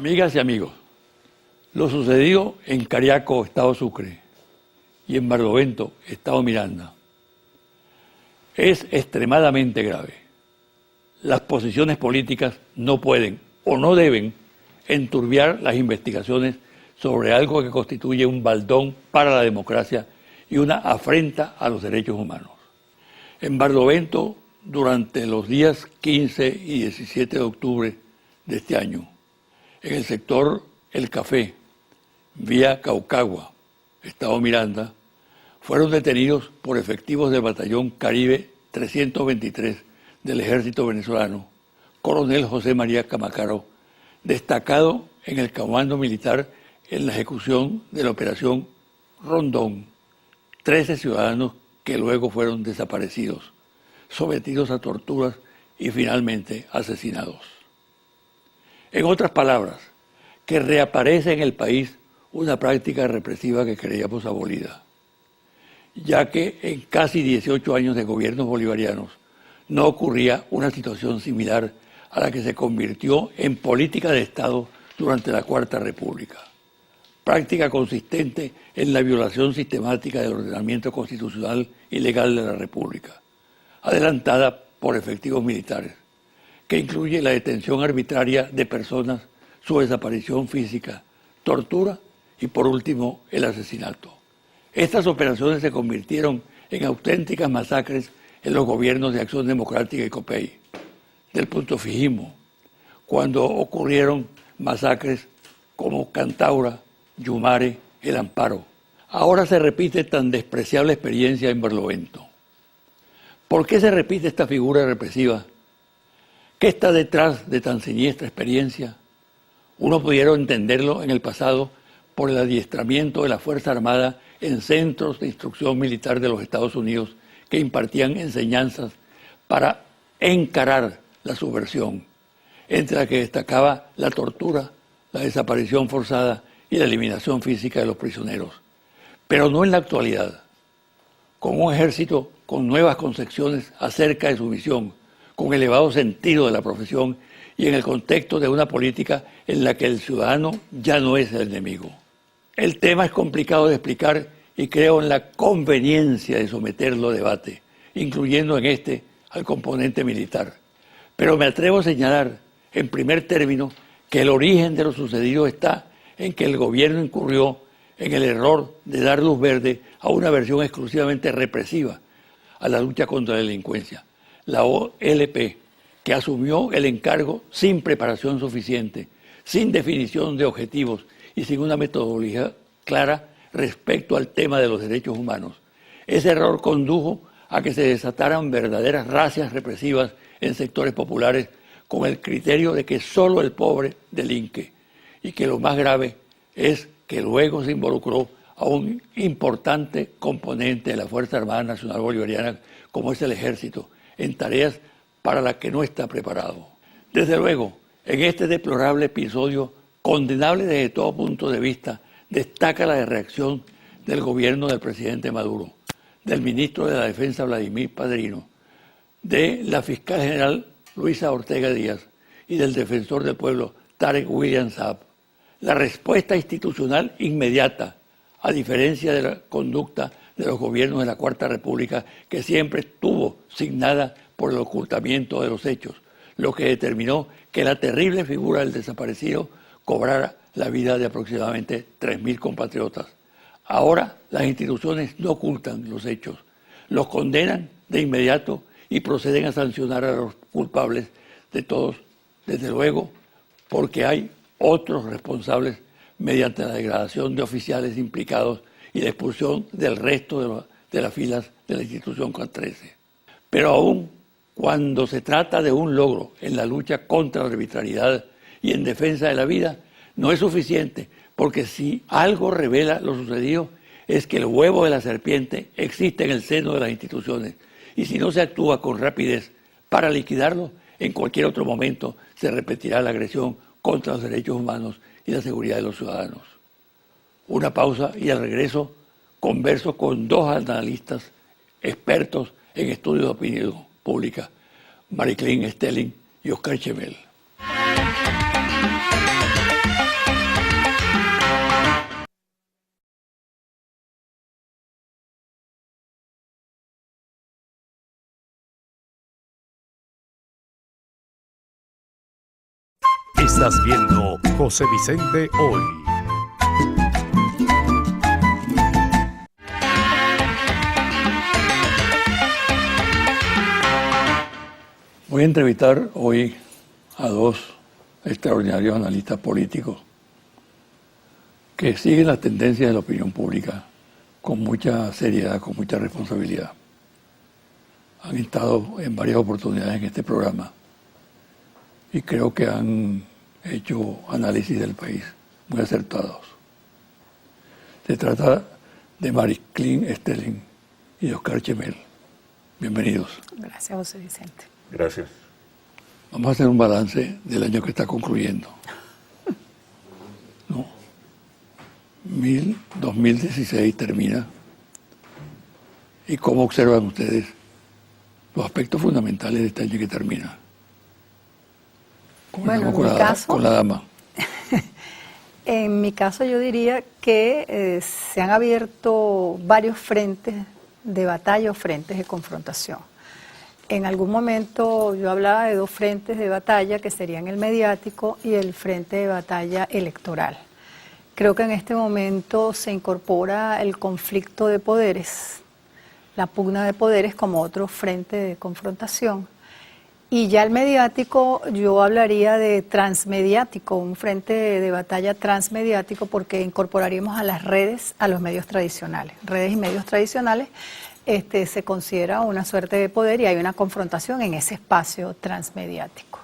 Amigas y amigos, lo sucedido en Cariaco, Estado Sucre, y en Barlovento, Estado Miranda, es extremadamente grave. Las posiciones políticas no pueden o no deben enturbiar las investigaciones sobre algo que constituye un baldón para la democracia y una afrenta a los derechos humanos. En Barlovento, durante los días 15 y 17 de octubre de este año, en el sector El Café, vía Caucagua, Estado Miranda, fueron detenidos por efectivos del Batallón Caribe 323 del Ejército Venezolano, Coronel José María Camacaro, destacado en el comando militar en la ejecución de la Operación Rondón, 13 ciudadanos que luego fueron desaparecidos, sometidos a torturas y finalmente asesinados. En otras palabras, que reaparece en el país una práctica represiva que creíamos abolida, ya que en casi 18 años de gobiernos bolivarianos no ocurría una situación similar a la que se convirtió en política de Estado durante la Cuarta República. Práctica consistente en la violación sistemática del ordenamiento constitucional y legal de la República, adelantada por efectivos militares, que incluye la detención arbitraria de personas, su desaparición física, tortura y, por último, el asesinato. Estas operaciones se convirtieron en auténticas masacres en los gobiernos de Acción Democrática y COPEI, del punto fijismo, cuando ocurrieron masacres como Cantaura, Yumare, El Amparo. Ahora se repite tan despreciable experiencia en Barlovento. ¿Por qué se repite esta figura represiva? ¿Qué está detrás de tan siniestra experiencia? Uno pudiera entenderlo en el pasado por el adiestramiento de la Fuerza Armada en centros de instrucción militar de los Estados Unidos que impartían enseñanzas para encarar la subversión, entre la que destacaba la tortura, la desaparición forzada y la eliminación física de los prisioneros. Pero no en la actualidad, con un ejército con nuevas concepciones acerca de su misión, con elevado sentido de la profesión y en el contexto de una política en la que el ciudadano ya no es el enemigo. El tema es complicado de explicar y creo en la conveniencia de someterlo a debate, incluyendo en este al componente militar. Pero me atrevo a señalar, en primer término, que el origen de lo sucedido está en que el gobierno incurrió en el error de dar luz verde a una versión exclusivamente represiva a la lucha contra la delincuencia, la OLP, que asumió el encargo sin preparación suficiente, sin definición de objetivos y sin una metodología clara respecto al tema de los derechos humanos. Ese error condujo a que se desataran verdaderas racias represivas en sectores populares con el criterio de que solo el pobre delinque y que lo más grave es que luego se involucró a un importante componente de la Fuerza Armada Nacional Bolivariana como es el Ejército en tareas para las que no está preparado. Desde luego, en este deplorable episodio, condenable desde todo punto de vista, destaca la reacción del gobierno del presidente Maduro, del ministro de la Defensa Vladimir Padrino, de la fiscal general Luisa Ortega Díaz y del defensor del pueblo Tarek William Saab. La respuesta institucional inmediata, a diferencia de la conducta de los gobiernos de la Cuarta República, que siempre estuvo signada por el ocultamiento de los hechos, lo que determinó que la terrible figura del desaparecido cobrara la vida de aproximadamente 3.000 compatriotas. Ahora las instituciones no ocultan los hechos, los condenan de inmediato y proceden a sancionar a los culpables de todos, desde luego, porque hay otros responsables mediante la degradación de oficiales implicados y la expulsión del resto de las filas de la institución CONTRECE. Pero aún cuando se trata de un logro en la lucha contra la arbitrariedad y en defensa de la vida, no es suficiente, porque si algo revela lo sucedido es que el huevo de la serpiente existe en el seno de las instituciones y si no se actúa con rapidez para liquidarlo, en cualquier otro momento se repetirá la agresión contra los derechos humanos y la seguridad de los ciudadanos. Una pausa y al regreso converso con dos analistas expertos en estudios de opinión pública, Mariclín Stelling y Oscar Chemel. Estás viendo José Vicente Hoy. Voy a entrevistar hoy a dos extraordinarios analistas políticos que siguen las tendencias de la opinión pública con mucha seriedad, con mucha responsabilidad. Han estado en varias oportunidades en este programa y creo que han hecho análisis del país muy acertados. Se trata de Marisklin Esteling y de Oscar Chemel. Bienvenidos. Gracias, José Vicente. Gracias. Vamos a hacer un balance del año que está concluyendo. ¿No? 2016 termina. ¿Y cómo observan ustedes los aspectos fundamentales de este año que termina? Bueno, con la dama. En mi caso yo diría que se han abierto varios frentes de batalla o frentes de confrontación. En algún momento yo hablaba de dos frentes de batalla que serían el mediático y el frente de batalla electoral. Creo que en este momento se incorpora el conflicto de poderes, la pugna de poderes como otro frente de confrontación. Y ya el mediático, yo hablaría de transmediático, un frente de batalla transmediático, porque incorporaríamos a las redes, a los medios tradicionales. Redes y medios tradicionales se considera una suerte de poder y hay una confrontación en ese espacio transmediático.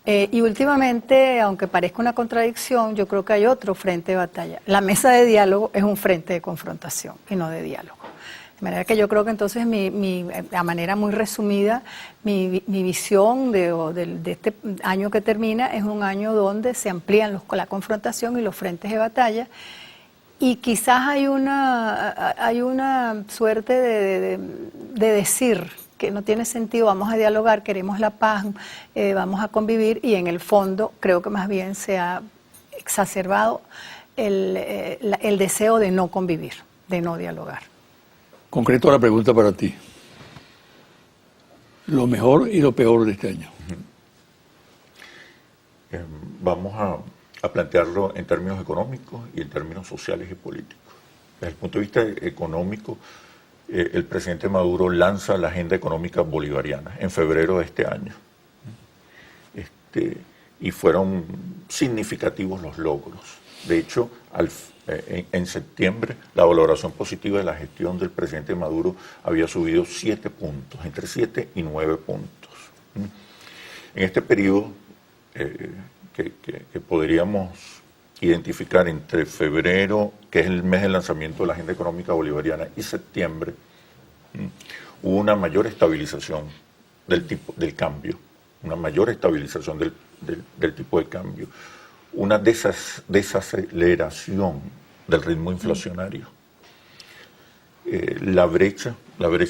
Y últimamente, aunque parezca una contradicción, yo creo que hay otro frente de batalla. La mesa de diálogo es un frente de confrontación y no de diálogo. De manera que yo creo que entonces, a manera muy resumida, mi visión de este año que termina es un año donde se amplían la confrontación y los frentes de batalla. Y quizás hay una suerte de decir que no tiene sentido, vamos a dialogar, queremos la paz, vamos a convivir, y en el fondo creo que más bien se ha exacerbado el deseo de no convivir, de no dialogar. Concreto la pregunta para ti. Lo mejor y lo peor de este año. Vamos a plantearlo en términos económicos y en términos sociales y políticos. Desde el punto de vista económico, el presidente Maduro lanza la agenda económica bolivariana en febrero de este año. Y fueron significativos los logros. De hecho, en septiembre, la valoración positiva de la gestión del presidente Maduro había subido 7 puntos, entre 7 y 9 puntos. En este periodo, que podríamos identificar entre febrero, que es el mes del lanzamiento de la agenda económica bolivariana, y septiembre, hubo una mayor estabilización del cambio, una mayor estabilización del tipo de cambio, una desaceleración del ritmo inflacionario. La brecha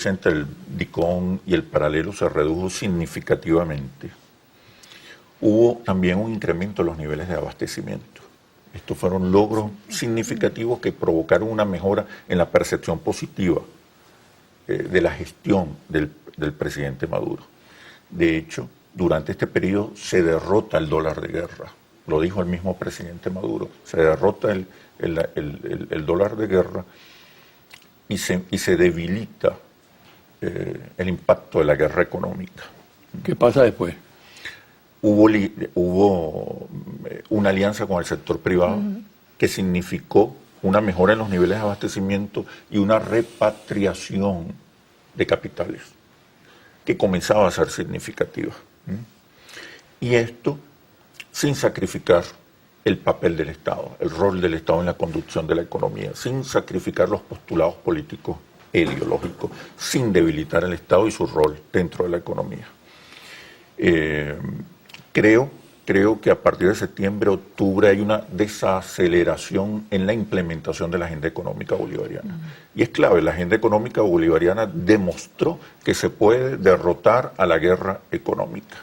entre el DICOM y el paralelo se redujo significativamente. Hubo también un incremento de los niveles de abastecimiento. Estos fueron logros significativos que provocaron una mejora en la percepción positiva de la gestión del presidente Maduro. De hecho, durante este periodo se derrota el dólar de guerra. Lo dijo el mismo presidente Maduro. Se derrota el dólar de guerra y se debilita el impacto de la guerra económica. ¿Qué pasa después? Hubo una alianza con el sector privado que significó una mejora en los niveles de abastecimiento y una repatriación de capitales que comenzaba a ser significativa. Y esto sin sacrificar el papel del Estado, el rol del Estado en la conducción de la economía, sin sacrificar los postulados políticos e ideológicos, sin debilitar el Estado y su rol dentro de la economía. Creo que a partir de septiembre, octubre hay una desaceleración en la implementación de la agenda económica bolivariana. Y es clave, la agenda económica bolivariana demostró que se puede derrotar a la guerra económica.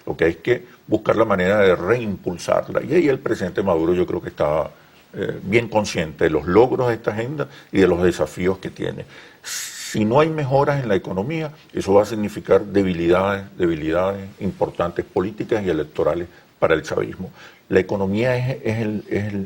Lo que hay que buscar la manera de reimpulsarla. Y ahí el presidente Maduro yo creo que estaba bien consciente de los logros de esta agenda y de los desafíos que tiene. Si no hay mejoras en la economía, eso va a significar debilidades importantes políticas y electorales para el chavismo. La economía es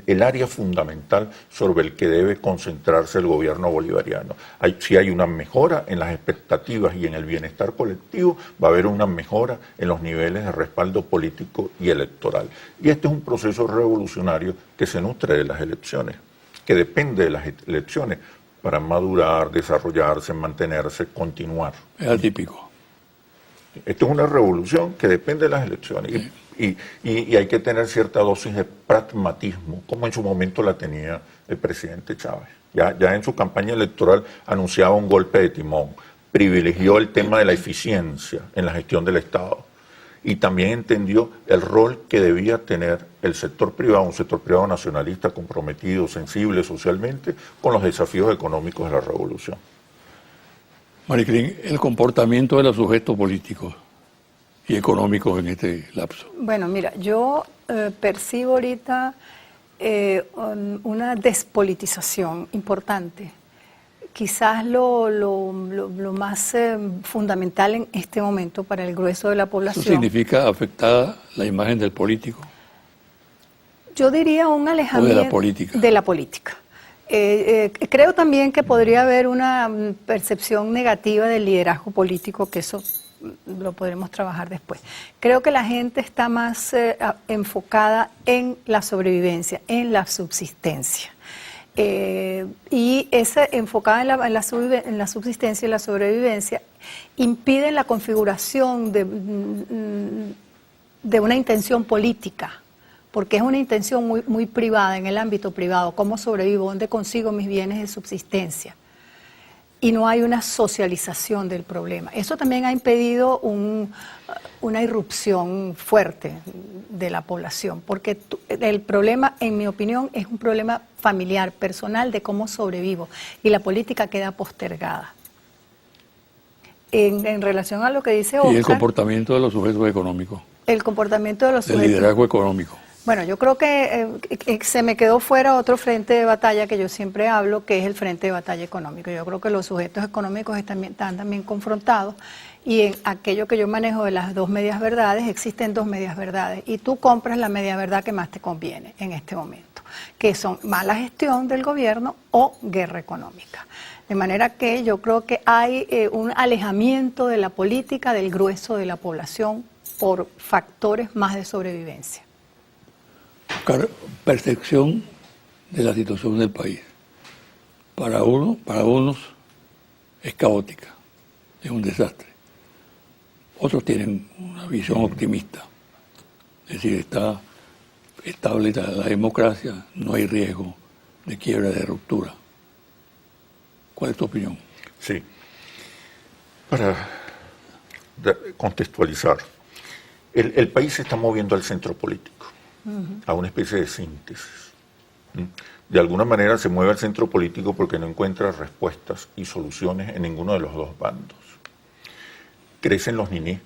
el área fundamental sobre el que debe concentrarse el gobierno bolivariano. Si hay una mejora en las expectativas y en el bienestar colectivo, va a haber una mejora en los niveles de respaldo político y electoral. Y este es un proceso revolucionario que se nutre de las elecciones, que depende de las elecciones para madurar, desarrollarse, mantenerse, continuar. Es atípico. Esto es una revolución que depende de las elecciones. Sí. Y hay que tener cierta dosis de pragmatismo, como en su momento la tenía el presidente Chávez. Ya en su campaña electoral anunciaba un golpe de timón, privilegió el tema de la eficiencia en la gestión del Estado y también entendió el rol que debía tener el sector privado, un sector privado nacionalista, comprometido, sensible socialmente, con los desafíos económicos de la revolución. Mariclín, el comportamiento de los sujetos políticos y económicos en este lapso. Bueno, mira, yo percibo ahorita una despolitización importante. Quizás lo más fundamental en este momento para el grueso de la población. ¿Eso significa afectada la imagen del político? Yo diría un alejamiento de la política. De la política. Creo también que podría haber una percepción negativa del liderazgo político, que eso lo podremos trabajar después. Creo que la gente está más enfocada en la sobrevivencia, en la subsistencia. Y esa enfocada en la subsistencia y la sobrevivencia impide la configuración de una intención política, porque es una intención muy privada, en el ámbito privado. ¿Cómo sobrevivo? ¿Dónde consigo mis bienes de subsistencia? Y no hay una socialización del problema. Eso también ha impedido una irrupción fuerte de la población, porque el problema, en mi opinión, es un problema familiar, personal, de cómo sobrevivo, y la política queda postergada. En relación a lo que dice Oscar... Y el comportamiento de los sujetos económicos. El comportamiento de los sujetos... El liderazgo económico. Bueno, yo creo que se me quedó fuera otro frente de batalla que yo siempre hablo, que es el frente de batalla económico. Yo creo que los sujetos económicos están también confrontados, y en aquello que yo manejo de las dos medias verdades, existen dos medias verdades, y tú compras la media verdad que más te conviene en este momento, que son mala gestión del gobierno o guerra económica. De manera que yo creo que hay un alejamiento de la política del grueso de la población por factores más de sobrevivencia. Percepción de la situación del país. Para unos es caótica, es un desastre. Otros tienen una visión optimista. Es decir, está estable la democracia, no hay riesgo de quiebra, de ruptura. ¿Cuál es tu opinión? Sí. Para contextualizar, el país se está moviendo al centro político, a una especie de síntesis. De alguna manera se mueve al centro político porque no encuentra respuestas y soluciones en ninguno de los dos bandos. Crecen los ninis.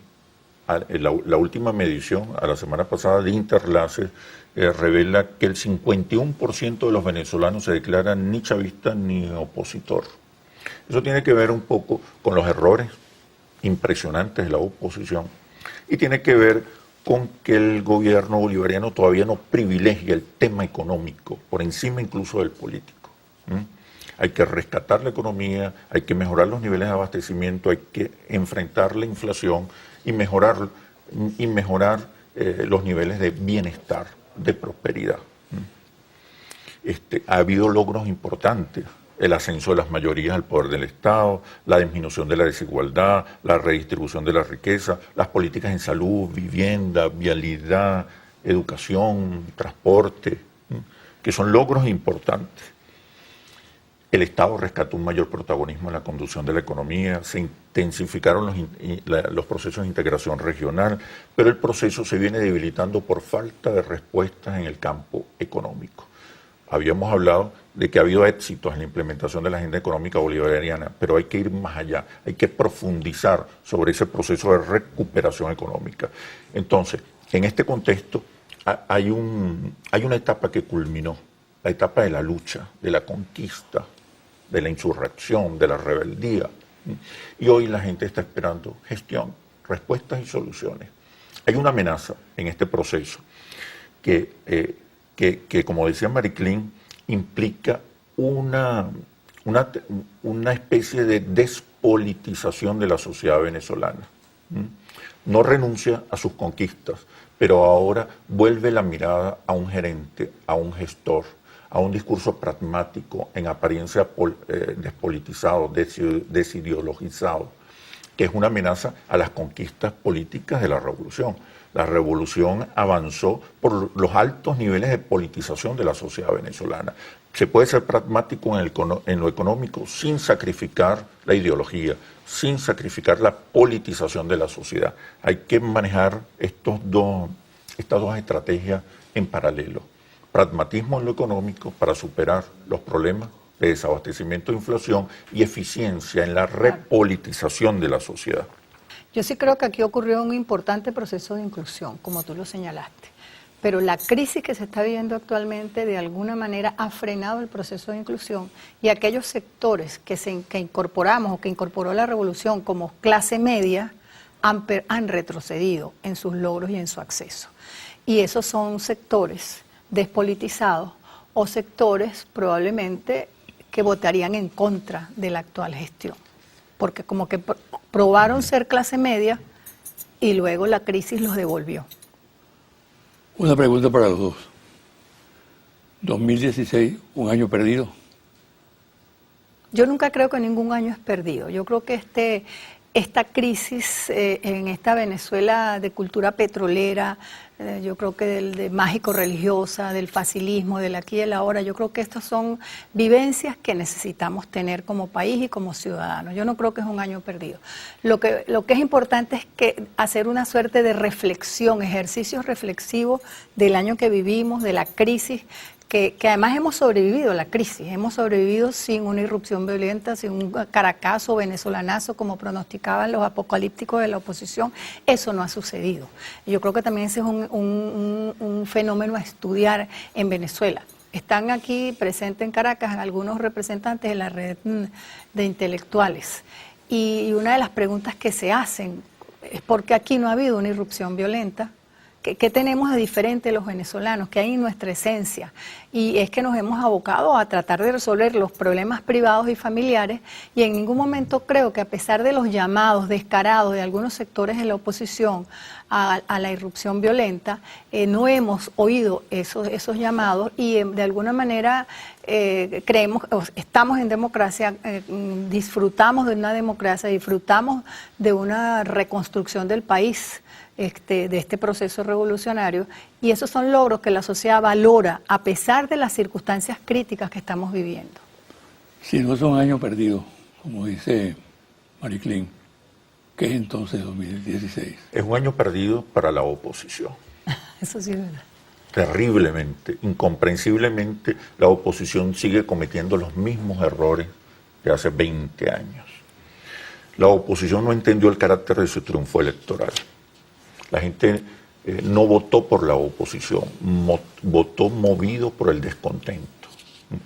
La última medición, a la semana pasada, de Interlace, revela que el 51% de los venezolanos se declaran ni chavista ni opositor. Eso tiene que ver un poco con los errores impresionantes de la oposición y tiene que ver con que el gobierno bolivariano todavía no privilegia el tema económico, por encima incluso del político. Hay que rescatar la economía, hay que mejorar los niveles de abastecimiento, hay que enfrentar la inflación y mejorar los niveles de bienestar, de prosperidad. Ha habido logros importantes: el ascenso de las mayorías al poder del Estado, la disminución de la desigualdad, la redistribución de la riqueza, las políticas en salud, vivienda, vialidad, educación, transporte, que son logros importantes. El Estado rescató un mayor protagonismo en la conducción de la economía, se intensificaron los procesos de integración regional, pero el proceso se viene debilitando por falta de respuestas en el campo económico. Habíamos hablado de que ha habido éxitos en la implementación de la agenda económica bolivariana, pero hay que ir más allá, hay que profundizar sobre ese proceso de recuperación económica. Entonces, en este contexto hay una etapa que culminó, la etapa de la lucha, de la conquista, de la insurrección, de la rebeldía. Y hoy la gente está esperando gestión, respuestas y soluciones. Hay una amenaza en este proceso, que como decía Mariclín, implica una especie de despolitización de la sociedad venezolana. No renuncia a sus conquistas, pero ahora vuelve la mirada a un gerente, a un gestor, a un discurso pragmático, en apariencia despolitizado, desideologizado, que es una amenaza a las conquistas políticas de la revolución. La revolución avanzó por los altos niveles de politización de la sociedad venezolana. Se puede ser pragmático en lo económico sin sacrificar la ideología, sin sacrificar la politización de la sociedad. Hay que manejar estas dos estrategias en paralelo. Pragmatismo en lo económico para superar los problemas de desabastecimiento e inflación, y eficiencia en la repolitización de la sociedad. Yo sí creo que aquí ocurrió un importante proceso de inclusión, como tú lo señalaste. Pero la crisis que se está viviendo actualmente de alguna manera ha frenado el proceso de inclusión, y aquellos sectores que incorporamos o que incorporó la revolución como clase media han retrocedido en sus logros y en su acceso. Y esos son sectores despolitizados o sectores probablemente que votarían en contra de la actual gestión, porque como que probaron ser clase media y luego la crisis los devolvió. Una pregunta para los dos. 2016, un año perdido. Yo nunca creo que ningún año es perdido. Yo creo que esta crisis en esta Venezuela de cultura petrolera, yo creo que de mágico-religiosa, del facilismo, del aquí y el ahora, yo creo que estas son vivencias que necesitamos tener como país y como ciudadanos. Yo no creo que es un año perdido. Lo que es importante es que hacer una suerte de reflexión, ejercicios reflexivos del año que vivimos, de la crisis, que además hemos sobrevivido a la crisis, hemos sobrevivido sin una irrupción violenta, sin un caracazo venezolanazo como pronosticaban los apocalípticos de la oposición. Eso no ha sucedido. Yo creo que también ese es un fenómeno a estudiar en Venezuela. Están aquí presentes en Caracas algunos representantes de la red de intelectuales, y una de las preguntas que se hacen es por qué aquí no ha habido una irrupción violenta. ¿Qué tenemos de diferente los venezolanos? ¿Qué hay en nuestra esencia? Y es que nos hemos abocado a tratar de resolver los problemas privados y familiares, y en ningún momento creo que, a pesar de los llamados descarados de algunos sectores de la oposición a la irrupción violenta, no hemos oído esos llamados, y de alguna manera creemos, estamos en democracia, disfrutamos de una democracia, disfrutamos de una reconstrucción del país, de este proceso revolucionario, y esos son logros que la sociedad valora a pesar de las circunstancias críticas que estamos viviendo. Si no son años perdidos, como dice Mariclín, ¿qué es entonces 2016? Es un año perdido para la oposición. Eso sí es verdad. Terriblemente, incomprensiblemente, la oposición sigue cometiendo los mismos errores de hace 20 años. La oposición no entendió el carácter de su triunfo electoral. La gente no votó por la oposición, votó movido por el descontento.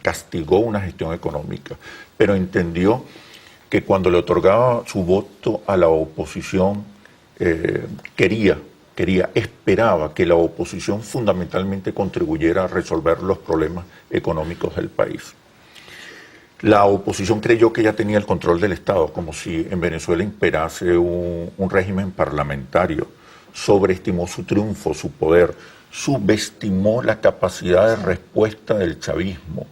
Castigó una gestión económica, pero entendió que cuando le otorgaba su voto a la oposición, esperaba que la oposición fundamentalmente contribuyera a resolver los problemas económicos del país. La oposición creyó que ya tenía el control del Estado, como si en Venezuela imperase un régimen parlamentario. Sobreestimó su triunfo, su poder, subestimó la capacidad de respuesta del chavismo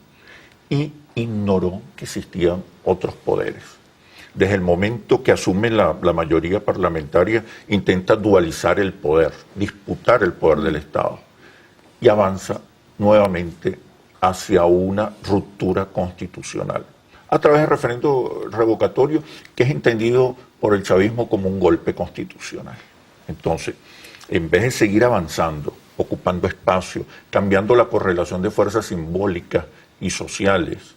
y ignoró que existían otros poderes. Desde el momento que asume la mayoría parlamentaria, intenta dualizar el poder, disputar el poder del Estado, y avanza nuevamente hacia una ruptura constitucional a través del referendo revocatorio, que es entendido por el chavismo como un golpe constitucional. Entonces, en vez de seguir avanzando, ocupando espacio, cambiando la correlación de fuerzas simbólicas y sociales,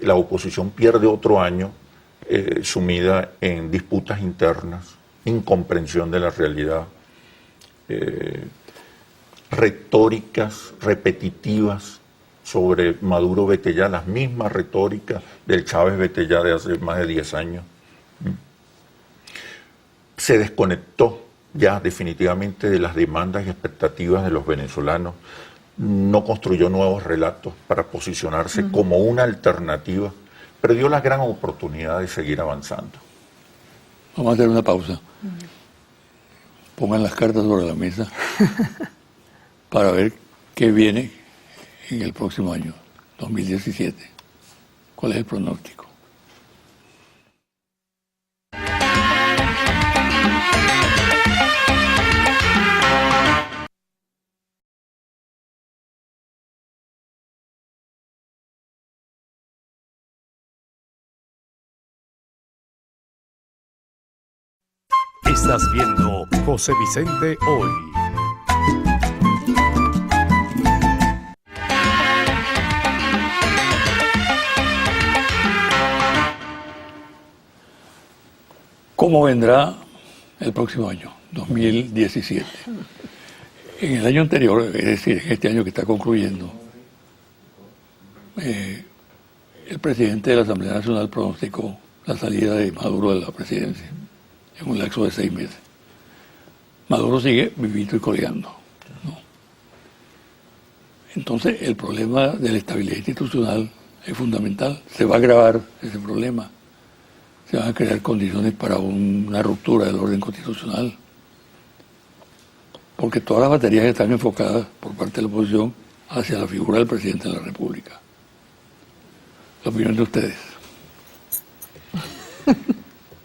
la oposición pierde otro año sumida en disputas internas, incomprensión de la realidad, retóricas repetitivas sobre Maduro Betellá, las mismas retóricas del Chávez Betellá de hace más de 10 años. Se desconectó ya definitivamente de las demandas y expectativas de los venezolanos, no construyó nuevos relatos para posicionarse como una alternativa, perdió la gran oportunidad de seguir avanzando. Vamos a hacer una pausa. Pongan las cartas sobre la mesa para ver qué viene en el próximo año, 2017. ¿Cuál es el pronóstico? Estás viendo José Vicente Hoy. ¿Cómo vendrá el próximo año, 2017? En el año anterior, es decir, en este año que está concluyendo, el presidente de la Asamblea Nacional pronosticó la salida de Maduro de la presidencia en un lapso de 6 meses. Maduro sigue vivito y coleando, ¿no? Entonces, el problema de la estabilidad institucional es fundamental. Se va a agravar ese problema. Se van a crear condiciones para una ruptura del orden constitucional. Porque todas las baterías están enfocadas por parte de la oposición hacia la figura del presidente de la República. La opinión de ustedes.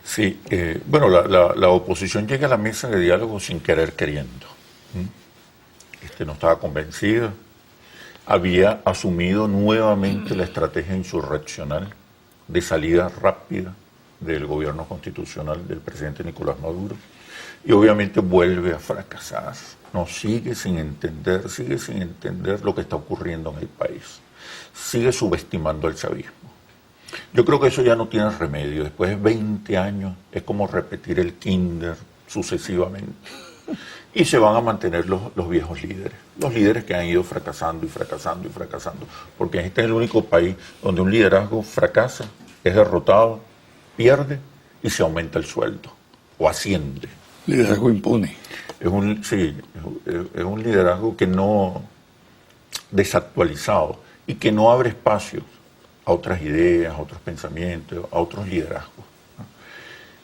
Sí, bueno, la oposición llega a la mesa de diálogo sin querer queriendo. No estaba convencida. Había asumido nuevamente la estrategia insurreccional de salida rápida del gobierno constitucional del presidente Nicolás Maduro, y obviamente vuelve a fracasar. No, sigue sin entender lo que está ocurriendo en el país. Sigue subestimando al chavismo. Yo creo que eso ya no tiene remedio. Después de 20 años es como repetir el kinder sucesivamente. Y se van a mantener los viejos líderes. Los líderes que han ido fracasando y fracasando y fracasando. Porque este es el único país donde un liderazgo fracasa, es derrotado, pierde y se aumenta el sueldo o asciende. Liderazgo impune. Es un liderazgo que no desactualizado y que no abre espacios a otras ideas, a otros pensamientos, a otros liderazgos.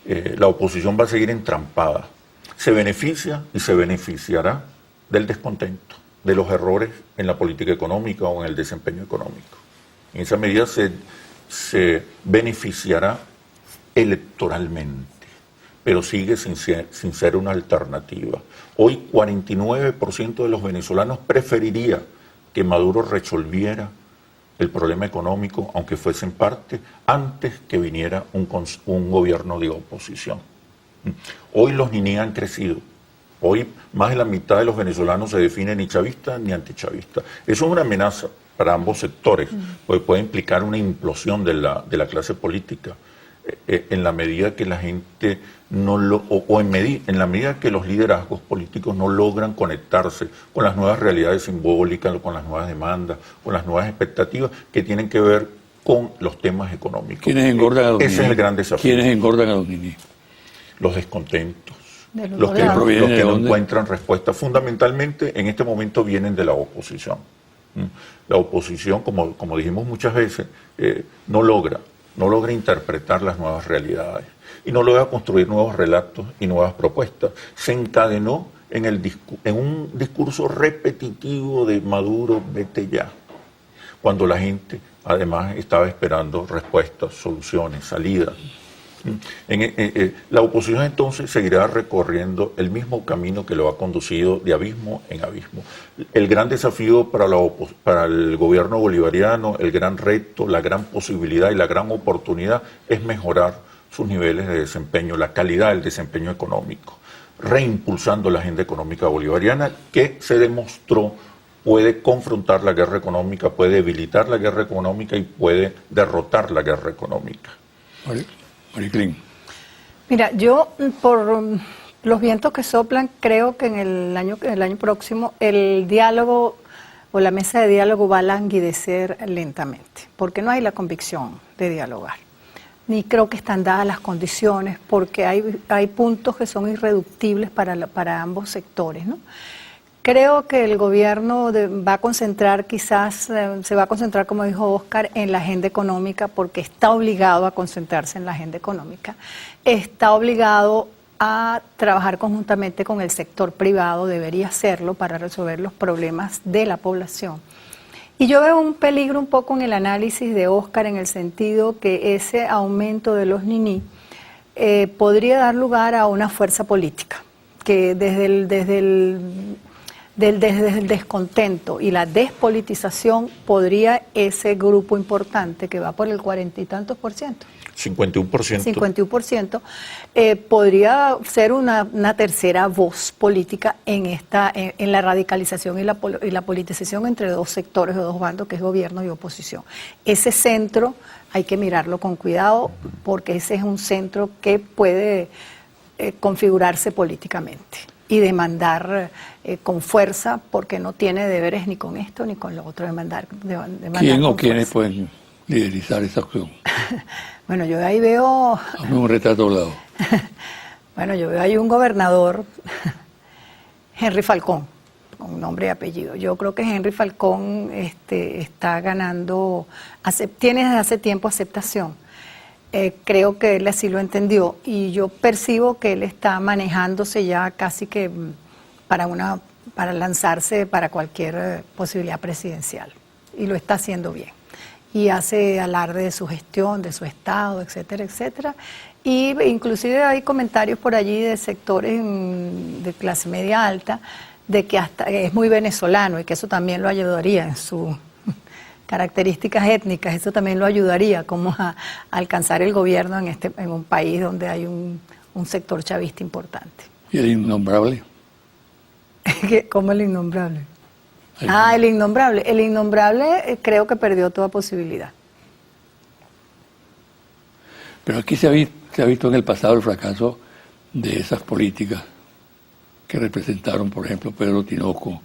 La oposición va a seguir entrampada. Se beneficia y se beneficiará del descontento, de los errores en la política económica o en el desempeño económico. En esa medida se beneficiará electoralmente, pero sigue sin ser una alternativa. Hoy 49% de los venezolanos preferiría que Maduro resolviera el problema económico, aunque fuese en parte, antes que viniera un gobierno de oposición. Hoy los niní han crecido. Hoy más de la mitad de los venezolanos se definen ni chavistas ni antichavistas. Eso es una amenaza para ambos sectores, porque puede implicar una implosión de la clase política en la medida que la gente en la medida que los liderazgos políticos no logran conectarse con las nuevas realidades simbólicas, con las nuevas demandas, con las nuevas expectativas que tienen que ver con los temas económicos. ¿Quiénes engordan a los niní? Ese es el gran desafío. ¿Quiénes engordan a los niní? Los descontentos, los que no dónde? encuentran respuesta. Fundamentalmente en este momento vienen de la oposición. La oposición, como dijimos muchas veces, no logra interpretar las nuevas realidades y no logra construir nuevos relatos y nuevas propuestas. Se encadenó en un discurso repetitivo de Maduro, vete ya, cuando la gente además estaba esperando respuestas, soluciones, salidas. La oposición entonces seguirá recorriendo el mismo camino que lo ha conducido de abismo en abismo. El gran desafío para el gobierno bolivariano, el gran reto, la gran posibilidad y la gran oportunidad es mejorar sus niveles de desempeño, la calidad del desempeño económico, reimpulsando la agenda económica bolivariana que se demostró puede confrontar la guerra económica, puede debilitar la guerra económica y puede derrotar la guerra económica. Mariclín. Mira, yo por los vientos que soplan, creo que en el año próximo el diálogo o la mesa de diálogo va a languidecer lentamente, porque no hay la convicción de dialogar. ni creo que están dadas las condiciones, porque hay puntos que son irreductibles para ambos sectores, ¿no? Creo que el gobierno va a concentrar, se va a concentrar, como dijo Óscar, en la agenda económica, porque está obligado a concentrarse en la agenda económica. Está obligado a trabajar conjuntamente con el sector privado, debería hacerlo para resolver los problemas de la población. Y yo veo un peligro un poco en el análisis de Óscar, en el sentido que ese aumento de los niní podría dar lugar a una fuerza política, que desde el descontento y la despolitización podría ese grupo importante que va por el 40 y tantos por ciento. 51%, podría ser una tercera voz política en la radicalización y la politización entre dos sectores o dos bandos, que es gobierno y oposición. Ese centro hay que mirarlo con cuidado, porque ese es un centro que puede configurarse políticamente y demandar con fuerza, porque no tiene deberes ni con esto ni con lo otro, demandar ¿Quién o con quiénes fuerza. pueden liderizar esa acción? Bueno, yo ahí veo... Hazme un retrato doblado. Bueno, yo veo ahí un gobernador, Henry Falcón, con nombre y apellido. Yo creo que Henry Falcón está ganando, tiene desde hace tiempo aceptación. Creo que él así lo entendió, y yo percibo que él está manejándose ya casi que para lanzarse para cualquier posibilidad presidencial, y lo está haciendo bien. Y hace alarde de su gestión, de su estado, etcétera, etcétera. Y inclusive hay comentarios por allí de sectores de clase media alta, de que hasta es muy venezolano y que eso también lo ayudaría en sus características étnicas, eso también lo ayudaría como a alcanzar el gobierno en un país donde hay un sector chavista importante. ¿Y el innombrable? ¿Cómo el innombrable? El innombrable. El innombrable creo que perdió toda posibilidad. Pero aquí se ha visto en el pasado el fracaso de esas políticas que representaron, por ejemplo, Pedro Tinoco,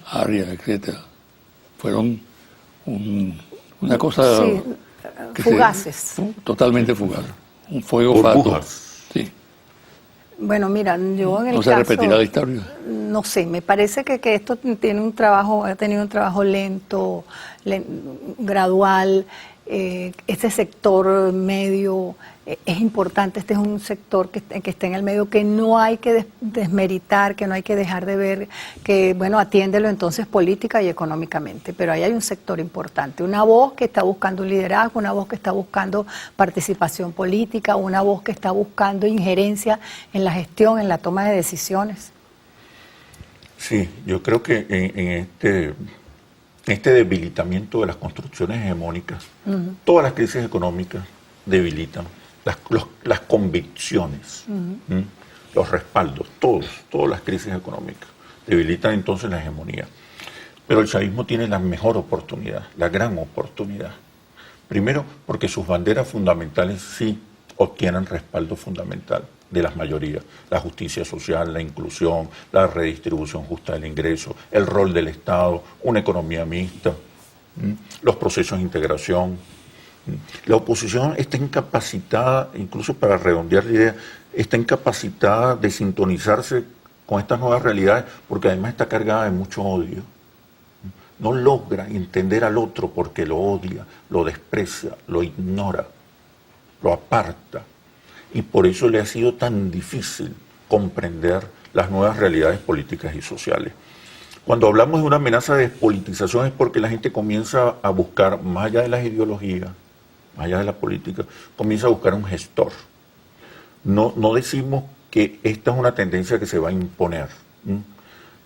Arias, etcétera. Fueron una cosa sí, fugaces. Totalmente fugaz. Un fuego burbujas. fato. Sí. Bueno, mira, yo en el ¿No se repetirá la historia? No sé, me parece que esto tiene ha tenido un trabajo lento, gradual. Este sector medio es importante. Este es un sector que está en el medio, que no hay que desmeritar, que no hay que dejar de ver, que bueno, atiéndelo entonces política y económicamente, pero ahí hay un sector importante, una voz que está buscando un liderazgo, una voz que está buscando participación política, una voz que está buscando injerencia en la gestión, en la toma de decisiones. Sí, yo creo que en este debilitamiento de las construcciones hegemónicas, todas las crisis económicas debilitan las convicciones, los respaldos, todas las crisis económicas debilitan entonces la hegemonía. Pero el chavismo tiene la mejor oportunidad, la gran oportunidad. Primero, porque sus banderas fundamentales sí obtienen respaldo fundamental de las mayorías: la justicia social, la inclusión, la redistribución justa del ingreso, el rol del Estado, una economía mixta, los procesos de integración. La oposición está incapacitada, incluso para redondear la idea, está incapacitada de sintonizarse con estas nuevas realidades, porque además está cargada de mucho odio. No logra entender al otro porque lo odia, lo desprecia, lo ignora, lo aparta. Y por eso le ha sido tan difícil comprender las nuevas realidades políticas y sociales. Cuando hablamos de una amenaza de despolitización es porque la gente comienza a buscar, más allá de las ideologías, más allá de la política, comienza a buscar un gestor. No decimos que esta es una tendencia que se va a imponer,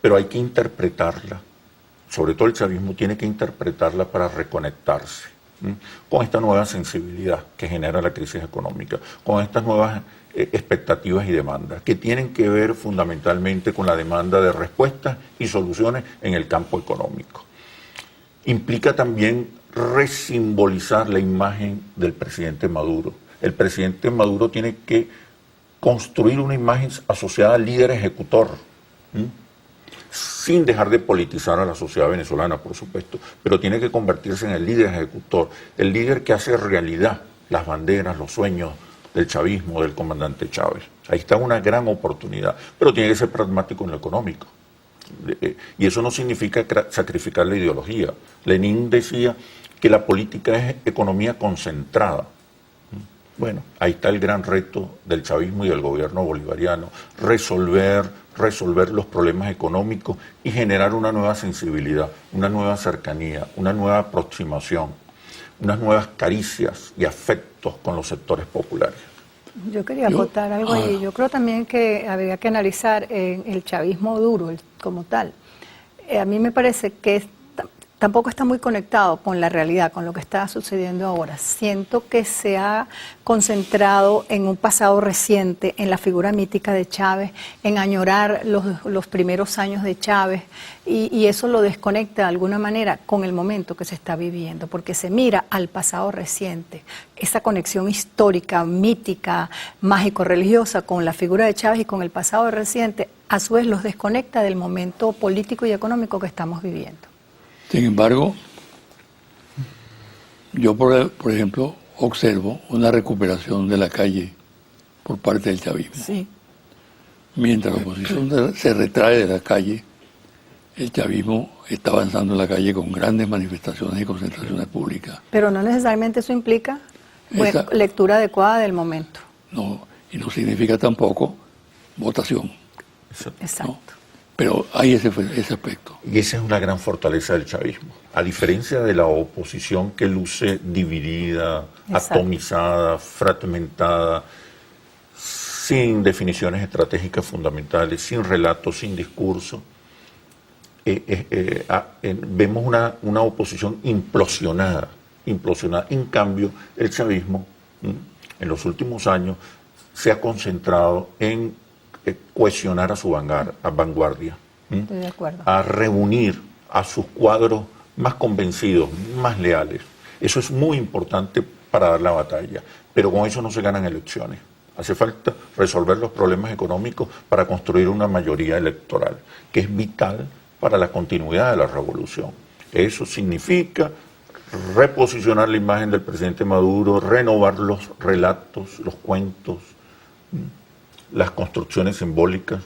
pero hay que interpretarla. Sobre todo el chavismo tiene que interpretarla para reconectarse con esta nueva sensibilidad que genera la crisis económica, con estas nuevas expectativas y demandas, que tienen que ver fundamentalmente con la demanda de respuestas y soluciones en el campo económico. Implica también resimbolizar la imagen del presidente Maduro. El presidente Maduro tiene que construir una imagen asociada al líder ejecutor, sin dejar de politizar a la sociedad venezolana, por supuesto, pero tiene que convertirse en el líder ejecutor, el líder que hace realidad las banderas, los sueños del chavismo, del comandante Chávez. Ahí está una gran oportunidad, pero tiene que ser pragmático en lo económico. Y eso no significa sacrificar la ideología. Lenin decía que la política es economía concentrada. Bueno, ahí está el gran reto del chavismo y del gobierno bolivariano, resolver los problemas económicos y generar una nueva sensibilidad, una nueva cercanía, una nueva aproximación, unas nuevas caricias y afectos con los sectores populares. Yo quería acotar algo ahí. Yo creo también que habría que analizar el chavismo duro como tal. A mí me parece que tampoco está muy conectado con la realidad, con lo que está sucediendo ahora. Siento que se ha concentrado en un pasado reciente, en la figura mítica de Chávez, en añorar los primeros años de Chávez, y eso lo desconecta de alguna manera con el momento que se está viviendo, porque se mira al pasado reciente. Esa conexión histórica, mítica, mágico-religiosa con la figura de Chávez y con el pasado reciente, a su vez los desconecta del momento político y económico que estamos viviendo. Sin embargo, yo, por ejemplo, observo una recuperación de la calle por parte del chavismo. Sí. Mientras la oposición se retrae de la calle, el chavismo está avanzando en la calle con grandes manifestaciones y concentraciones públicas. Pero no necesariamente eso implica lectura adecuada del momento. No, y no significa tampoco votación. Exacto. ¿No? Pero hay ese aspecto. Y esa es una gran fortaleza del chavismo. A diferencia de la oposición que luce dividida, Exacto, atomizada, fragmentada, sin definiciones estratégicas fundamentales, sin relatos, sin discurso, vemos una oposición implosionada. En cambio, el chavismo en los últimos años se ha concentrado en cohesionar a su vanguardia, estoy de acuerdo, a reunir a sus cuadros más convencidos, más leales. Eso es muy importante para dar la batalla, pero con eso no se ganan elecciones. Hace falta resolver los problemas económicos para construir una mayoría electoral, que es vital para la continuidad de la revolución. Eso significa reposicionar la imagen del presidente Maduro, renovar los relatos, los cuentos, las construcciones simbólicas,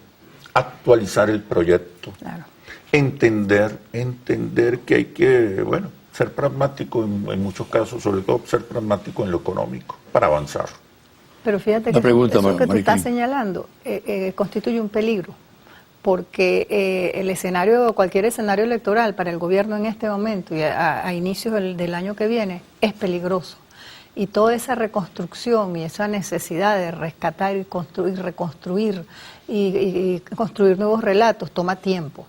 actualizar el proyecto, claro, entender que hay que, ser pragmático en muchos casos, sobre todo ser pragmático en lo económico, para avanzar. Pero fíjate que eso que tú estás señalando constituye un peligro, porque cualquier escenario electoral para el gobierno en este momento y a inicios del año que viene es peligroso. Y toda esa reconstrucción y esa necesidad de rescatar y reconstruir y construir nuevos relatos toma tiempo.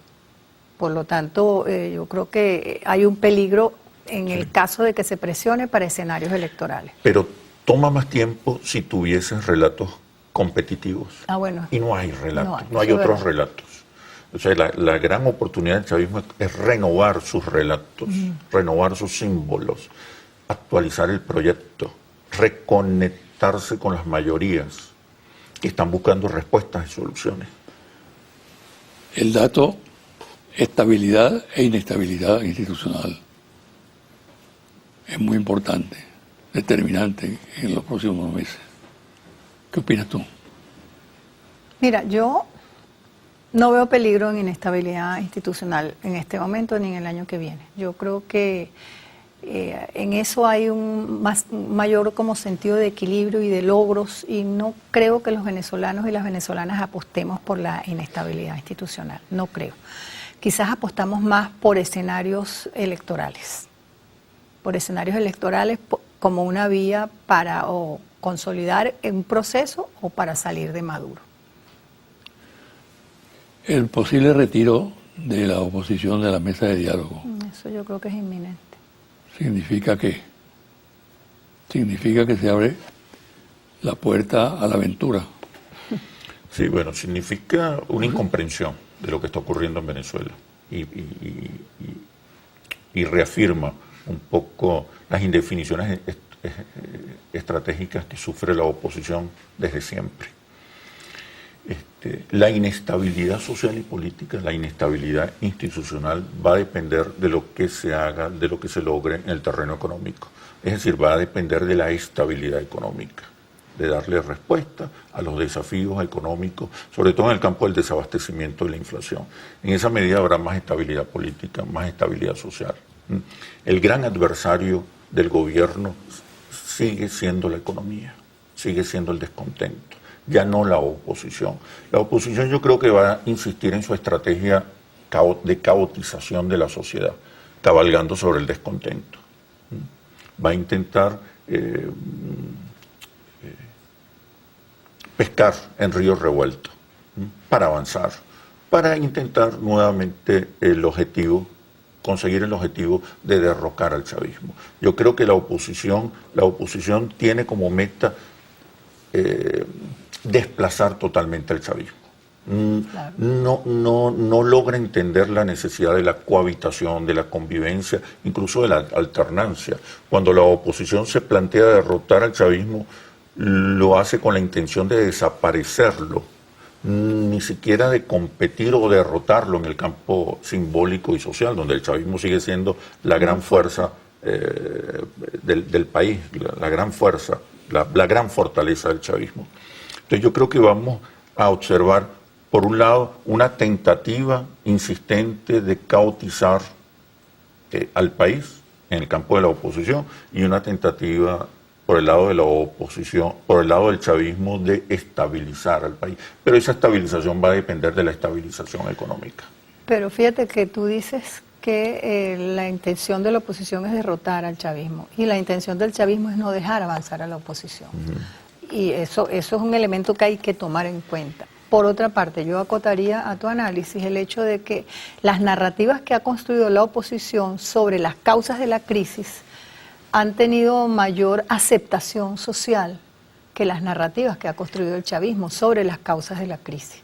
Por lo tanto, yo creo que hay un peligro en el caso de que se presione para escenarios electorales. Pero toma más tiempo si tuvieses relatos competitivos. Bueno. Y no hay relatos, no hay otros relatos. O sea, la gran oportunidad del chavismo es renovar sus relatos, renovar sus símbolos, actualizar el proyecto, reconectarse con las mayorías que están buscando respuestas y soluciones. El dato, estabilidad e inestabilidad institucional, es muy importante, determinante en los próximos meses. ¿Qué opinas tú? Mira, yo no veo peligro en inestabilidad institucional en este momento ni en el año que viene. Yo creo que en eso hay un mayor como sentido de equilibrio y de logros, y no creo que los venezolanos y las venezolanas apostemos por la inestabilidad institucional, no creo. Quizás apostamos más por escenarios electorales como una vía para o consolidar un proceso o para salir de Maduro. El posible retiro de la oposición de la mesa de diálogo. Eso yo creo que es inminente. ¿Significa qué? Significa que se abre la puerta a la aventura. Sí, significa una incomprensión de lo que está ocurriendo en Venezuela y reafirma un poco las indefiniciones estratégicas que sufre la oposición desde siempre. la inestabilidad social y política, la inestabilidad institucional va a depender de lo que se haga, de lo que se logre en el terreno económico. Es decir, va a depender de la estabilidad económica, de darle respuesta a los desafíos económicos, sobre todo en el campo del desabastecimiento y la inflación. En esa medida habrá más estabilidad política, más estabilidad social. El gran adversario del gobierno sigue siendo la economía, sigue siendo el descontento, ya no la oposición. La oposición yo creo que va a insistir en su estrategia de caotización de la sociedad, cabalgando sobre el descontento. Va a intentar pescar en ríos revueltos para avanzar, para intentar nuevamente conseguir el objetivo de derrocar al chavismo. Yo creo que la oposición tiene como meta desplazar totalmente al chavismo. Claro. No logra entender la necesidad de la cohabitación, de la convivencia, incluso de la alternancia. Cuando la oposición se plantea derrotar al chavismo, lo hace con la intención de desaparecerlo, ni siquiera de competir o derrotarlo en el campo simbólico y social, donde el chavismo sigue siendo la gran fuerza del país, la gran fuerza, la gran fortaleza del chavismo. Entonces yo creo que vamos a observar, por un lado, una tentativa insistente de caotizar al país en el campo de la oposición y una tentativa por el lado de la oposición, por el lado del chavismo, de estabilizar al país. Pero esa estabilización va a depender de la estabilización económica. Pero fíjate que tú dices que la intención de la oposición es derrotar al chavismo y la intención del chavismo es no dejar avanzar a la oposición. Y eso es un elemento que hay que tomar en cuenta. Por otra parte, yo acotaría a tu análisis el hecho de que las narrativas que ha construido la oposición sobre las causas de la crisis han tenido mayor aceptación social que las narrativas que ha construido el chavismo sobre las causas de la crisis.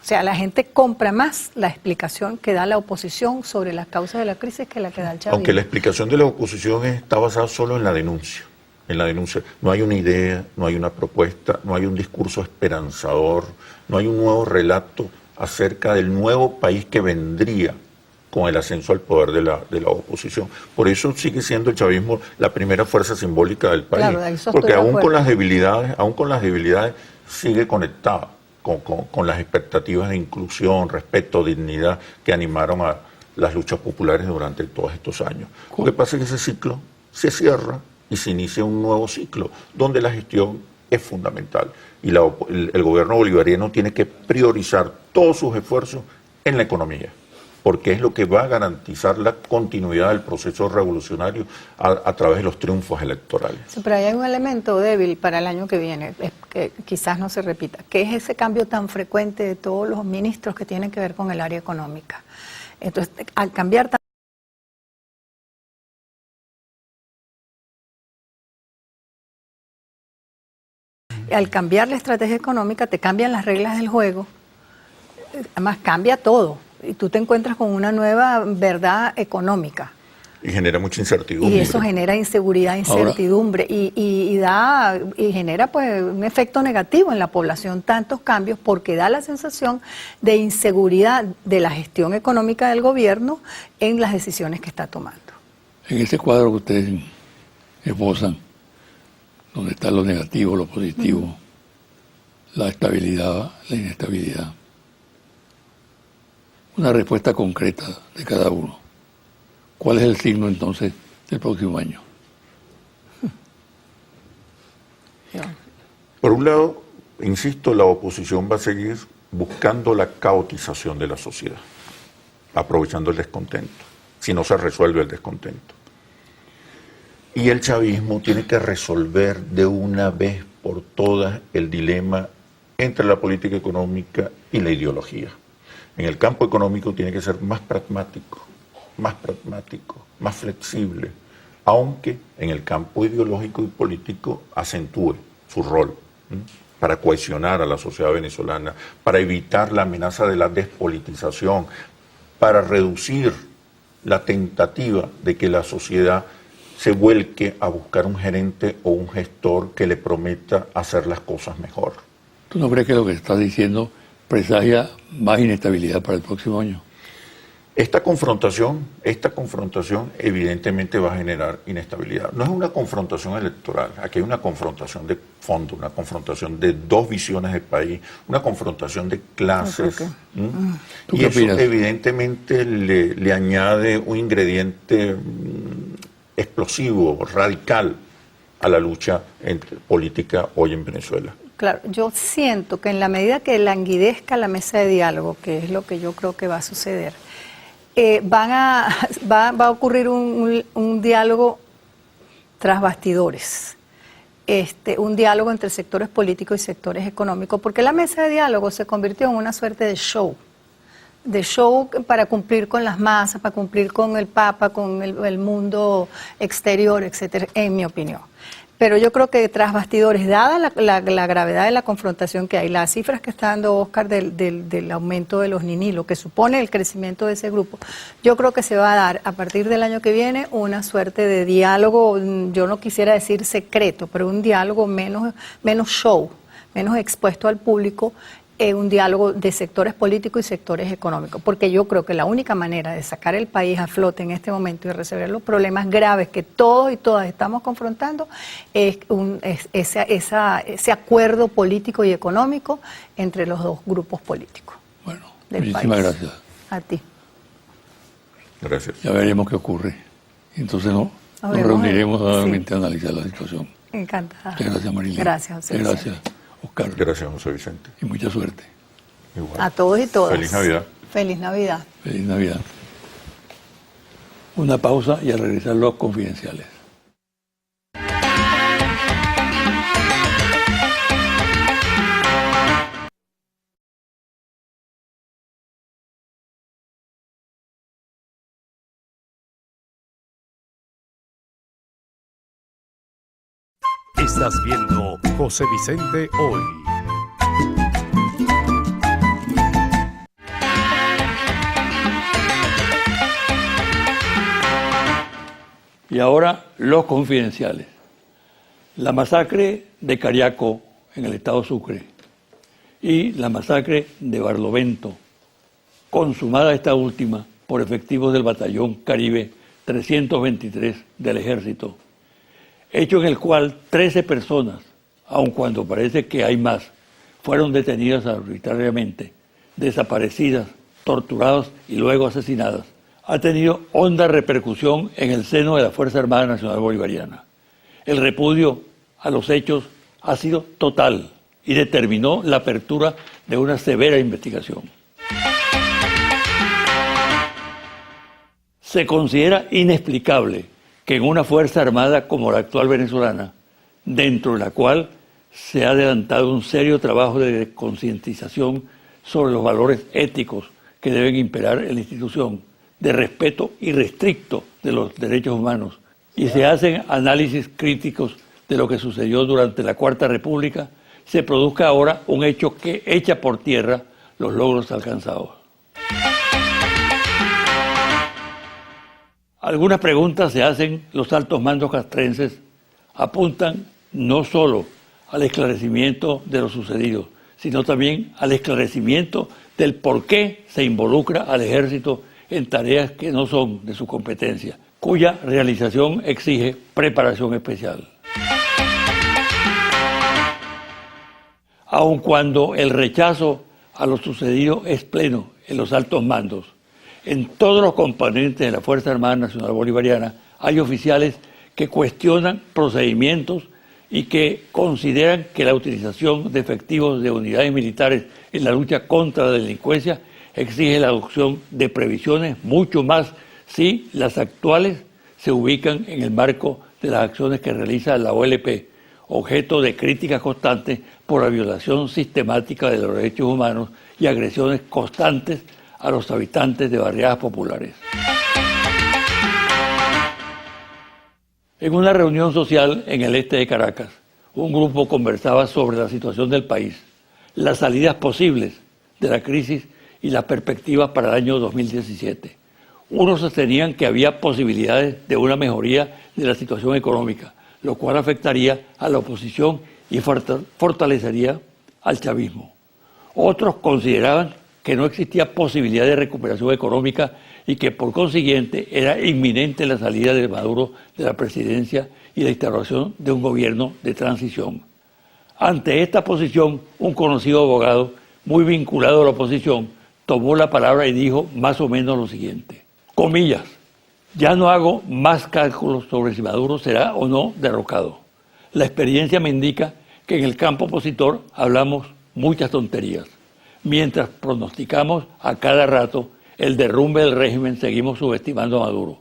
O sea, la gente compra más la explicación que da la oposición sobre las causas de la crisis que la que da el chavismo. Aunque la explicación de la oposición está basada solo en la denuncia. En la denuncia no hay una idea, no hay una propuesta, no hay un discurso esperanzador, no hay un nuevo relato acerca del nuevo país que vendría con el ascenso al poder de la oposición. Por eso sigue siendo el chavismo la primera fuerza simbólica del país. Claro, porque aún con las debilidades sigue conectada con las expectativas de inclusión, respeto, dignidad que animaron a las luchas populares durante todos estos años. Lo que pasa es que ese ciclo se cierra y se inicia un nuevo ciclo donde la gestión es fundamental. Y el gobierno bolivariano tiene que priorizar todos sus esfuerzos en la economía, porque es lo que va a garantizar la continuidad del proceso revolucionario a través de los triunfos electorales. Sí, pero hay un elemento débil para el año que viene, que quizás no se repita, que es ese cambio tan frecuente de todos los ministros que tienen que ver con el área económica. Entonces, al cambiar la estrategia económica, te cambian las reglas del juego, además cambia todo. Y tú te encuentras con una nueva verdad económica. Y genera mucha incertidumbre. Y eso genera inseguridad, incertidumbre. Y genera pues un efecto negativo en la población, tantos cambios, porque da la sensación de inseguridad de la gestión económica del gobierno en las decisiones que está tomando. En ese cuadro que ustedes esbozan, donde está lo negativo, lo positivo, la estabilidad, la inestabilidad, una respuesta concreta de cada uno. ¿Cuál es el signo entonces del próximo año? Por un lado, insisto, la oposición va a seguir buscando la caotización de la sociedad, aprovechando el descontento, si no se resuelve el descontento. Y el chavismo tiene que resolver de una vez por todas el dilema entre la política económica y la ideología. En el campo económico tiene que ser más pragmático, más flexible, aunque en el campo ideológico y político acentúe su rol para cohesionar a la sociedad venezolana, para evitar la amenaza de la despolitización, para reducir la tentativa de que la sociedad se vuelque a buscar un gerente o un gestor que le prometa hacer las cosas mejor. ¿Tú no crees que lo que estás diciendo presagia más inestabilidad para el próximo año. Esta confrontación evidentemente va a generar inestabilidad. No es una confrontación electoral, aquí hay una confrontación de fondo, una confrontación de dos visiones del país, una confrontación de clases. ¿Tú Y qué eso opinas? evidentemente le añade un ingrediente explosivo, radical a la lucha política hoy en Venezuela. Claro, yo siento que en la medida que languidezca la mesa de diálogo, que es lo que yo creo que va a suceder, va a ocurrir un diálogo tras bastidores, un diálogo entre sectores políticos y sectores económicos, porque la mesa de diálogo se convirtió en una suerte de show para cumplir con las masas, para cumplir con el Papa, con el mundo exterior, etcétera, en mi opinión. Pero yo creo que tras bastidores, dada la gravedad de la confrontación que hay, las cifras que está dando Oscar del aumento de los niní, lo que supone el crecimiento de ese grupo, yo creo que se va a dar a partir del año que viene una suerte de diálogo, yo no quisiera decir secreto, pero un diálogo menos show, menos expuesto al público, un diálogo de sectores políticos y sectores económicos, porque yo creo que la única manera de sacar el país a flote en este momento y resolver los problemas graves que todos y todas estamos confrontando es ese acuerdo político y económico entre los dos grupos políticos. Bueno, del muchísimas país. gracias. A ti. Gracias. Ya veremos qué ocurre. Entonces nos vemos. reuniremos Sí. nuevamente a analizar la situación. Encantada. Muchas gracias, Marilyn. Gracias, José Muchas Vicente. gracias, Oscar. Gracias, José Vicente. Y mucha suerte. Igual. A todos y todas. Feliz Navidad. Feliz Navidad. Feliz Navidad. Una pausa y al regresar los confidenciales. Estás viendo José Vicente Hoy. Y ahora los confidenciales. La masacre de Cariaco en el estado Sucre y la masacre de Barlovento, consumada esta última por efectivos del Batallón Caribe 323 del Ejército, hecho en el cual 13 personas, aun cuando parece que hay más, fueron detenidas arbitrariamente, desaparecidas, torturadas y luego asesinadas, ha tenido honda repercusión en el seno de la Fuerza Armada Nacional Bolivariana. El repudio a los hechos ha sido total y determinó la apertura de una severa investigación. Se considera inexplicable que en una Fuerza Armada como la actual venezolana, dentro de la cual se ha adelantado un serio trabajo de concientización sobre los valores éticos que deben imperar en la institución, de respeto irrestricto de los derechos humanos, y se hacen análisis críticos de lo que sucedió durante la Cuarta República, se produzca ahora un hecho que echa por tierra los logros alcanzados. Algunas preguntas se hacen los altos mandos castrenses, apuntan no solo al esclarecimiento de lo sucedido, sino también al esclarecimiento del por qué se involucra al ejército en tareas que no son de su competencia, cuya realización exige preparación especial. Aun cuando el rechazo a lo sucedido es pleno en los altos mandos, en todos los componentes de la Fuerza Armada Nacional Bolivariana hay oficiales que cuestionan procedimientos y que consideran que la utilización de efectivos de unidades militares en la lucha contra la delincuencia exige la adopción de previsiones mucho más si las actuales se ubican en el marco de las acciones que realiza la OLP, objeto de críticas constantes por la violación sistemática de los derechos humanos y agresiones constantes a los habitantes de barriadas populares. En una reunión social en el este de Caracas, un grupo conversaba sobre la situación del país, las salidas posibles de la crisis y las perspectivas para el año 2017. Unos sostenían que había posibilidades de una mejoría de la situación económica, lo cual afectaría a la oposición y fortalecería al chavismo. Otros consideraban que no existía posibilidad de recuperación económica y que por consiguiente era inminente la salida de Maduro de la presidencia y la instauración de un gobierno de transición. Ante esta posición, un conocido abogado, muy vinculado a la oposición, tomó la palabra y dijo más o menos lo siguiente, comillas, ya no hago más cálculos sobre si Maduro será o no derrocado. La experiencia me indica que en el campo opositor hablamos muchas tonterías. Mientras pronosticamos a cada rato el derrumbe del régimen, seguimos subestimando a Maduro.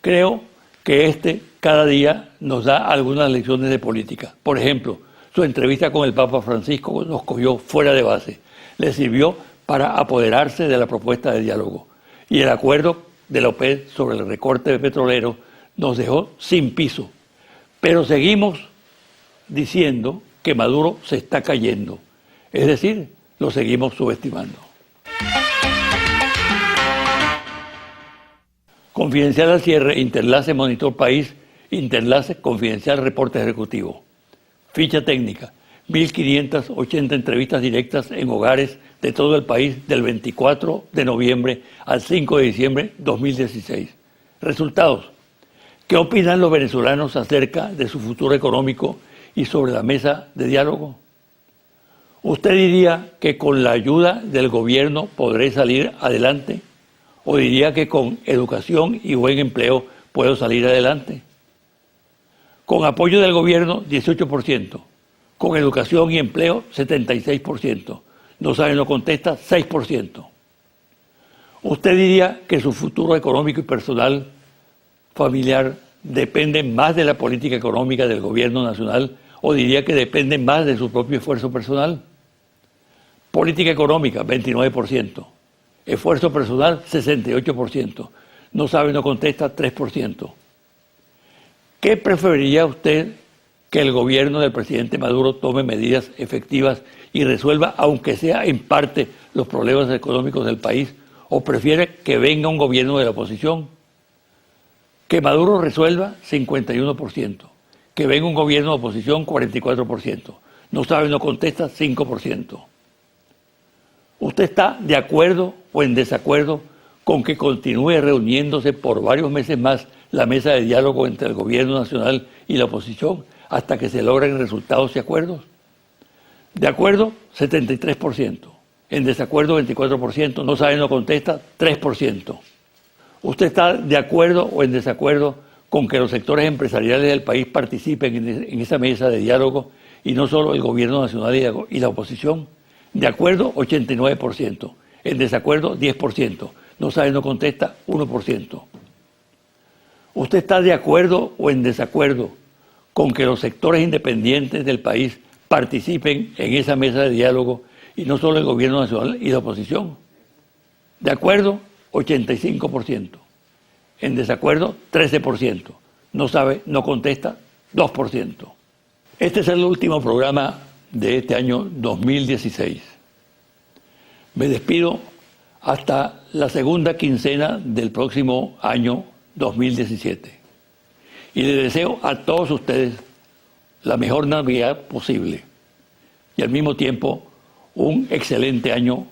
Creo que cada día nos da algunas lecciones de política. Por ejemplo, su entrevista con el Papa Francisco nos cogió fuera de base. Le sirvió para apoderarse de la propuesta de diálogo. Y el acuerdo de la OPEP sobre el recorte petrolero nos dejó sin piso. Pero seguimos diciendo que Maduro se está cayendo. Es decir, lo seguimos subestimando. Confidencial al cierre, Interlace Monitor País, Interlace Confidencial Reporte Ejecutivo. Ficha técnica, 1.580 entrevistas directas en hogares de todo el país del 24 de noviembre al 5 de diciembre 2016. Resultados. ¿Qué opinan los venezolanos acerca de su futuro económico y sobre la mesa de diálogo? ¿Usted diría que con la ayuda del gobierno podré salir adelante? ¿O diría que con educación y buen empleo puedo salir adelante? Con apoyo del gobierno, 18%. Con educación y empleo, 76%. No sabe, no contesta, 6%. ¿Usted diría que su futuro económico y personal, familiar, depende más de la política económica del gobierno nacional o diría que depende más de su propio esfuerzo personal? Política económica, 29%. Esfuerzo personal, 68%. No sabe, no contesta, 3%. ¿Qué preferiría usted que el gobierno del presidente Maduro tome medidas efectivas y resuelva, aunque sea en parte, los problemas económicos del país? ¿O prefiere que venga un gobierno de la oposición? Que Maduro resuelva, 51%. Que venga un gobierno de oposición, 44%. No sabe, no contesta, 5%. ¿Usted está de acuerdo o en desacuerdo con que continúe reuniéndose por varios meses más la mesa de diálogo entre el gobierno nacional y la oposición hasta que se logren resultados y acuerdos? De acuerdo, 73%. En desacuerdo, 24%. No sabe, no contesta, 3%. ¿Usted está de acuerdo o en desacuerdo con que los sectores empresariales del país participen en esa mesa de diálogo y no solo el gobierno nacional y la oposición? De acuerdo, 89%. En desacuerdo, 10%. No sabe, no contesta, 1%. ¿Usted está de acuerdo o en desacuerdo con que los sectores independientes del país participen en esa mesa de diálogo y no solo el gobierno nacional y la oposición? De acuerdo, 85%. En desacuerdo, 13%. No sabe, no contesta, 2%. Este es el último programa de este año 2016. Me despido hasta la segunda quincena del próximo año 2017. Y les deseo a todos ustedes la mejor Navidad posible y al mismo tiempo un excelente año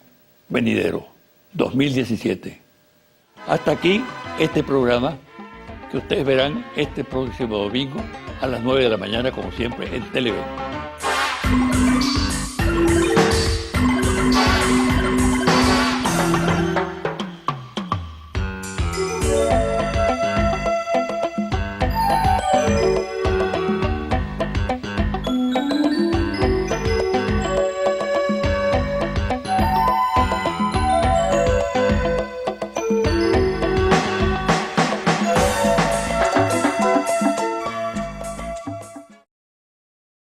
venidero, 2017. Hasta aquí este programa que ustedes verán este próximo domingo a las 9 de la mañana, como siempre, en Televen.